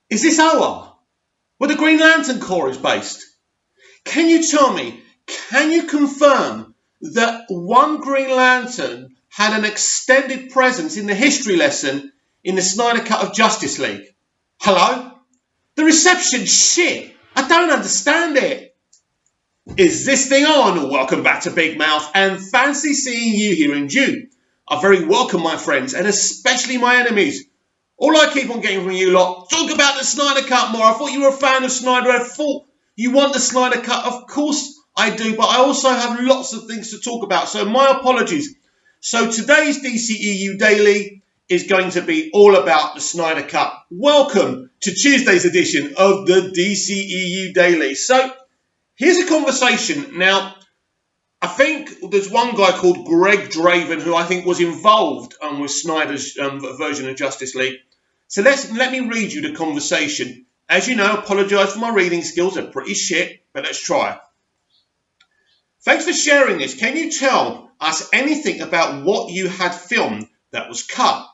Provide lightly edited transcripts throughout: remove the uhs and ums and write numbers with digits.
Is this OR, where the Green Lantern Corps is based? Can you tell me, can you confirm that one Green Lantern had an extended presence in the history lesson in the Snyder Cut of Justice League? Hello? The reception's shit. I don't understand it. Is this thing on? Welcome back to Big Mouth, and fancy seeing you here in June. Are very welcome, my friends, and especially my enemies. All I keep on getting from you lot, talk about the Snyder Cut more. I thought you were a fan of Snyder. I thought you want the Snyder Cut. Of course I do, but I also have lots of things to talk about, so my apologies. So today's DCEU Daily is going to be all about the Snyder Cut. Welcome to Tuesday's edition of the DCEU Daily. So here's a conversation. Now, I think there's one guy called Greg Draven who I think was involved with Snyder's version of Justice League. So let me read you the conversation. As you know, apologise for my reading skills. They're pretty shit, but let's try. Thanks for sharing this. Can you tell us anything about what you had filmed that was cut?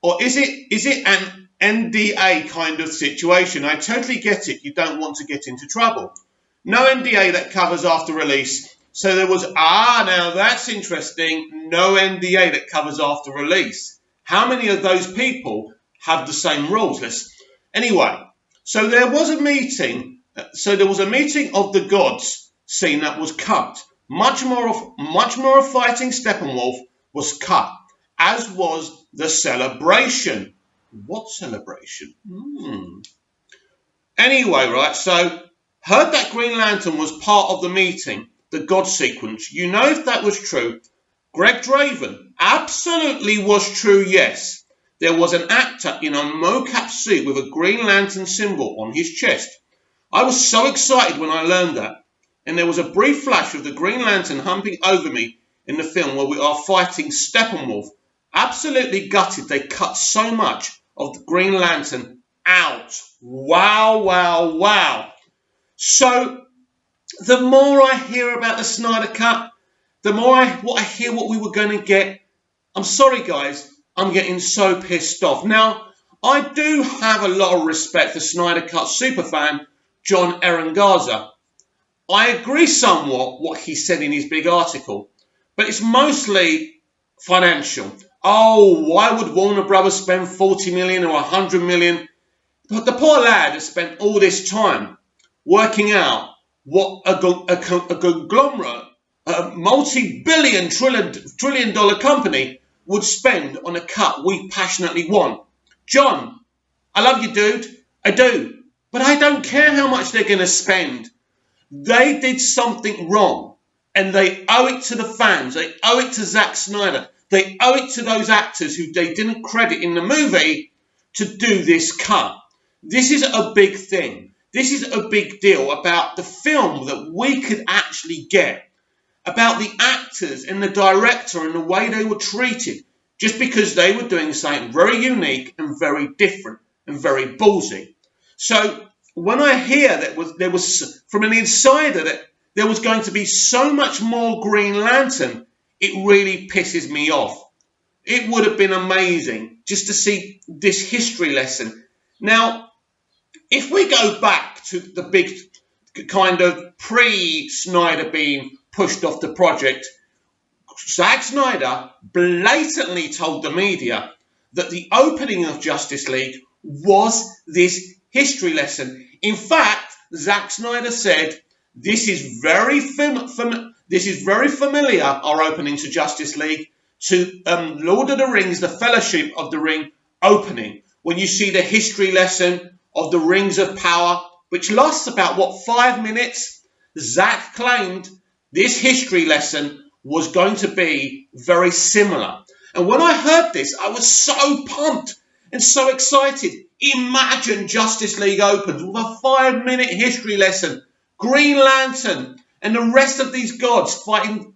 Or is it an NDA kind of situation? I totally get it. You don't want to get into trouble. No NDA that covers after release. So there was, now that's interesting. No NDA that covers after release. How many of those people have the same rules? Anyway, so there was a meeting. So there was a meeting of the gods scene that was cut. Much more of fighting Steppenwolf was cut, as was the celebration. What celebration? Anyway, right, so heard that Green Lantern was part of the meeting, the God sequence. You know if that was true. Greg Draven, absolutely was true, yes. There was an actor in a mocap suit with a Green Lantern symbol on his chest. I was so excited when I learned that. And there was a brief flash of the Green Lantern humping over me in the film where we are fighting Steppenwolf. Absolutely gutted they cut so much of the Green Lantern out. Wow, wow, wow. So the more I hear about the Snyder Cut, the more I hear what we were going to get. I'm sorry, guys. I'm getting so pissed off. Now, I do have a lot of respect for Snyder Cut superfan John Erengaza. I agree somewhat what he said in his big article, but it's mostly financial. Oh, why would Warner Brothers spend 40 million or 100 million? But the poor lad has spent all this time working out what a conglomerate, a multi-billion, trillion dollar company would spend on a cut we passionately want. John, I love you, dude. I do. But I don't care how much they're going to spend. They did something wrong, and they owe it to the fans. They owe it to Zack Snyder. They owe it to those actors who they didn't credit in the movie to do this cut. This is a big thing. This is a big deal about the film that we could actually get, about the actors and the director and the way they were treated, just because they were doing something very unique and very different and very ballsy. So when I hear that there was from an insider that there was going to be so much more Green Lantern, it really pisses me off. It would have been amazing just to see this history lesson. Now, if we go back to the big kind of pre-Snyder being pushed off the project, Zack Snyder blatantly told the media that the opening of Justice League was this history lesson. In fact, Zack Snyder said, this is very familiar, our opening to Justice League, to Lord of the Rings, the Fellowship of the Ring opening, when you see the history lesson of the Rings of Power, which lasts about, 5 minutes? Zack claimed this history lesson was going to be very similar. And when I heard this, I was so pumped and so excited. Imagine Justice League opens with a 5-minute history lesson. Green Lantern and the rest of these gods fighting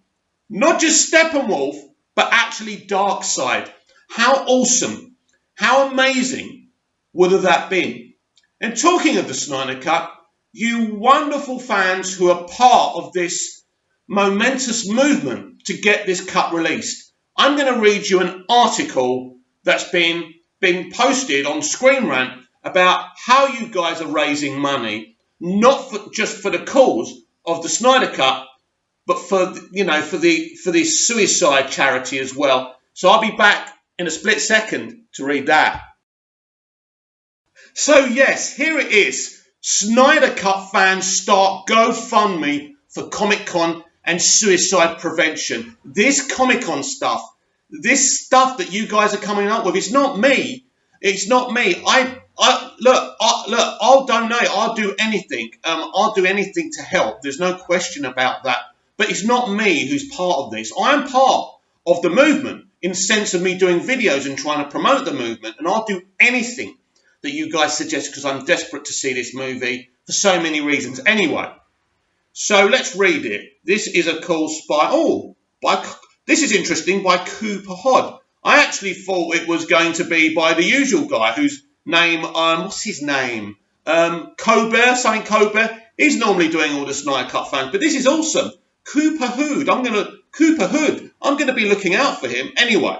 not just Steppenwolf, but actually Darkseid. How awesome, how amazing would have that been? And talking of the Snyder Cut, you wonderful fans who are part of this momentous movement to get this cut released, I'm going to read you an article that's been posted on Screen Rant about how you guys are raising money, not just for the cause of the Snyder Cut, but for the suicide charity as well. So I'll be back in a split second to read that. So yes, here it is. Snyder Cut fans start GoFundMe for Comic-Con and suicide prevention. This Comic-Con stuff, this stuff that you guys are coming up with, it's not me. It's not me. I'll donate. I'll do anything. I'll do anything to help. There's no question about that. But it's not me who's part of this. I'm part of the movement in the sense of me doing videos and trying to promote the movement. And I'll do anything that you guys suggest because I'm desperate to see this movie for so many reasons. Anyway, so let's read it. This is a course this is interesting, by Cooper Hod. I actually thought it was going to be by the usual guy whose name, what's his name? Colbert. He's normally doing all the Snyder Cut fans, but this is awesome. Cooper Hood. I'm gonna be looking out for him. Anyway,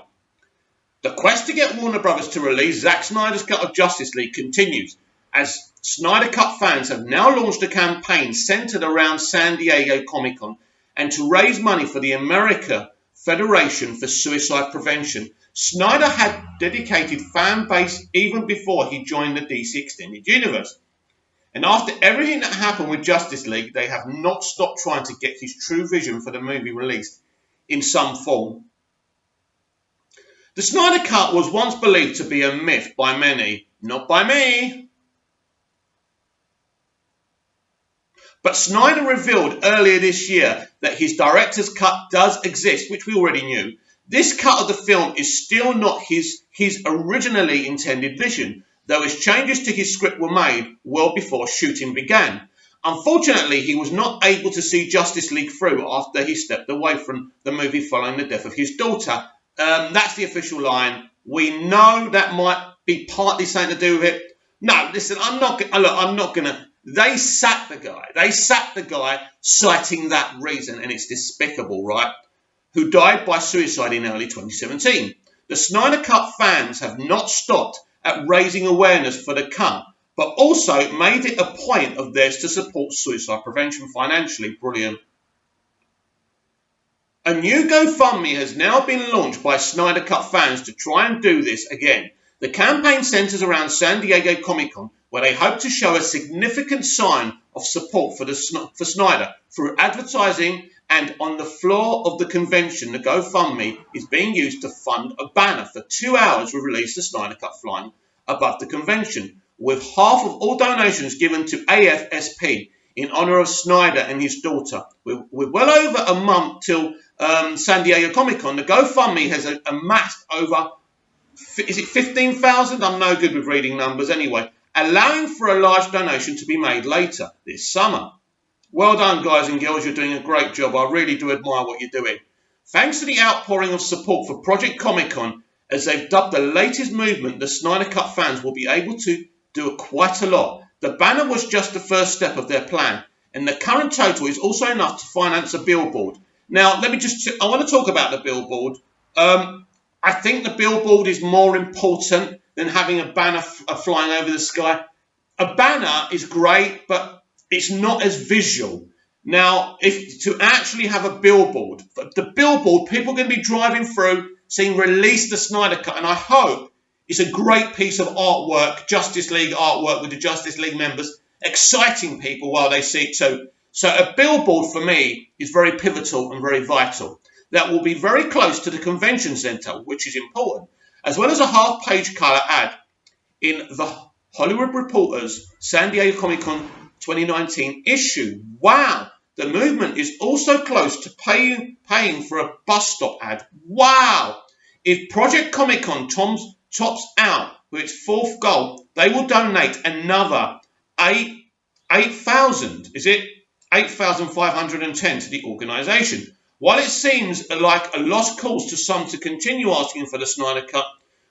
the quest to get Warner Brothers to release Zack Snyder's cut of Justice League continues, as Snyder Cut fans have now launched a campaign centered around San Diego Comic-Con and to raise money for the American Federation for Suicide Prevention. Snyder had dedicated fan base even before he joined the DC Extended Universe. And after everything that happened with Justice League, they have not stopped trying to get his true vision for the movie released in some form. The Snyder Cut was once believed to be a myth by many, not by me. But Snyder revealed earlier this year that his director's cut does exist, which we already knew. This cut of the film is still not his originally intended vision, though his changes to his script were made well before shooting began. Unfortunately, he was not able to see Justice League through after he stepped away from the movie following the death of his daughter. That's the official line. We know that might be partly something to do with it. No, listen, I'm not going to... They sacked the guy. They sacked the guy citing that reason, and it's despicable, right? Who died by suicide in early 2017. The Snyder Cut fans have not stopped at raising awareness for the cut, but also made it a point of theirs to support suicide prevention financially. Brilliant. A new GoFundMe has now been launched by Snyder Cut fans to try and do this again. The campaign centers around San Diego Comic-Con, where they hope to show a significant sign of support for Snyder through advertising, and on the floor of the convention, the GoFundMe is being used to fund a banner for 2 hours to release the Snyder Cut flying above the convention, with half of all donations given to AFSP in honor of Snyder and his daughter. With well over a month till San Diego Comic-Con, the GoFundMe has amassed over, is it 15,000? I'm no good with reading numbers anyway, allowing for a large donation to be made later this summer. Well done, guys and girls. You're doing a great job. I really do admire what you're doing. Thanks to the outpouring of support for Project Comic-Con, as they've dubbed the latest movement, the Snyder Cut fans will be able to do quite a lot. The banner was just the first step of their plan, and the current total is also enough to finance a billboard. Now, I want to talk about the billboard. I think the billboard is more important than having a banner flying over the sky. A banner is great, but it's not as visual. Now, if to actually have a billboard, the billboard, people are going to be driving through, saying release the Snyder Cut, and I hope it's a great piece of artwork, Justice League artwork with the Justice League members, exciting people while they see it too. So a billboard for me is very pivotal and very vital. That will be very close to the convention center, which is important, as well as a half-page color ad in the Hollywood Reporter's San Diego Comic-Con 2019 issue. Wow! The movement is also close to paying for a bus stop ad. Wow! If Project Comic-Con tops out with its fourth goal, they will donate another 8,000. Is it 8,510 to the organisation? While it seems like a lost cause to some to continue asking for the Snyder Cut,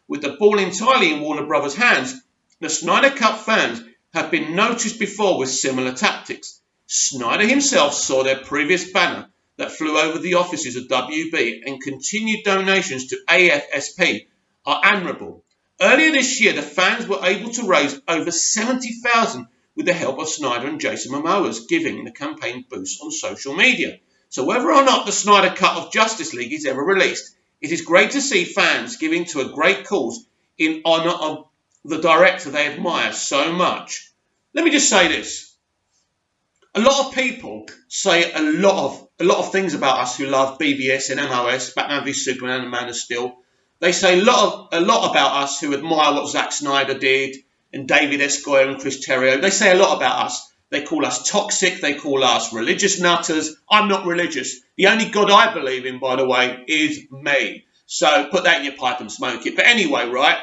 with the ball entirely in Warner Brothers' hands, the Snyder Cut fans have been noticed before with similar tactics. Snyder himself saw their previous banner that flew over the offices of WB, and continued donations to AFSP are admirable. Earlier this year, the fans were able to raise over $70,000 with the help of Snyder and Jason Momoa's giving the campaign boost on social media. So whether or not the Snyder Cut of Justice League is ever released, it is great to see fans giving to a great cause in honour of the director they admire so much. Let me just say this. A lot of people say a lot of things about us who love BVS and MOS, Batman v Superman and Man of Steel. They say a lot about us who admire what Zack Snyder did and David S. Goyer and Chris Terrio. They say a lot about us. They call us toxic. They call us religious nutters. I'm not religious. The only God I believe in, by the way, is me. So put that in your pipe and smoke it. But anyway, right,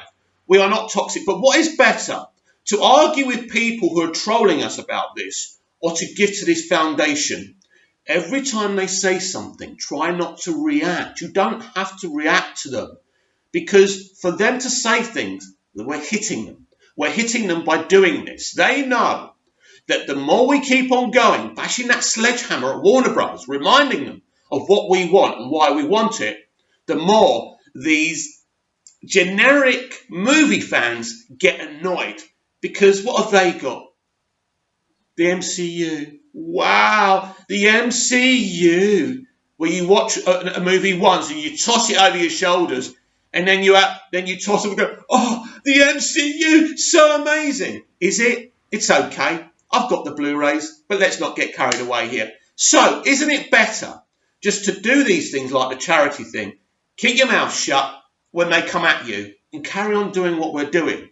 we are not toxic. But what is better, to argue with people who are trolling us about this or to give to this foundation? Every time they say something, try not to react. You don't have to react to them. Because for them to say things, we're hitting them. We're hitting them by doing this. They know that the more we keep on going, bashing that sledgehammer at Warner Bros., reminding them of what we want and why we want it, the more these generic movie fans get annoyed. Because what have they got? The MCU. Wow, the MCU. Where you watch a movie once and you toss it over your shoulders. And then you toss it and go, oh, the MCU, so amazing. Is it? It's okay. I've got the Blu-rays, but let's not get carried away here. So, isn't it better just to do these things like the charity thing, keep your mouth shut when they come at you, and carry on doing what we're doing?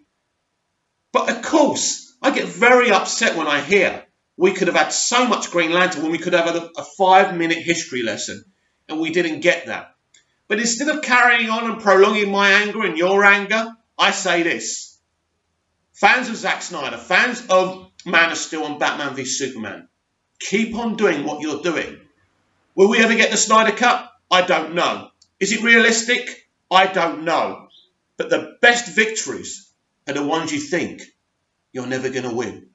But of course, I get very upset when I hear we could have had so much Green Lantern when we could have had a 5-minute history lesson, and we didn't get that. But instead of carrying on and prolonging my anger and your anger, I say this. Fans of Zack Snyder, fans of Man of Steel and Batman v Superman, keep on doing what you're doing. Will we ever get the Snyder Cut? I don't know. Is it realistic? I don't know. But the best victories are the ones you think you're never going to win.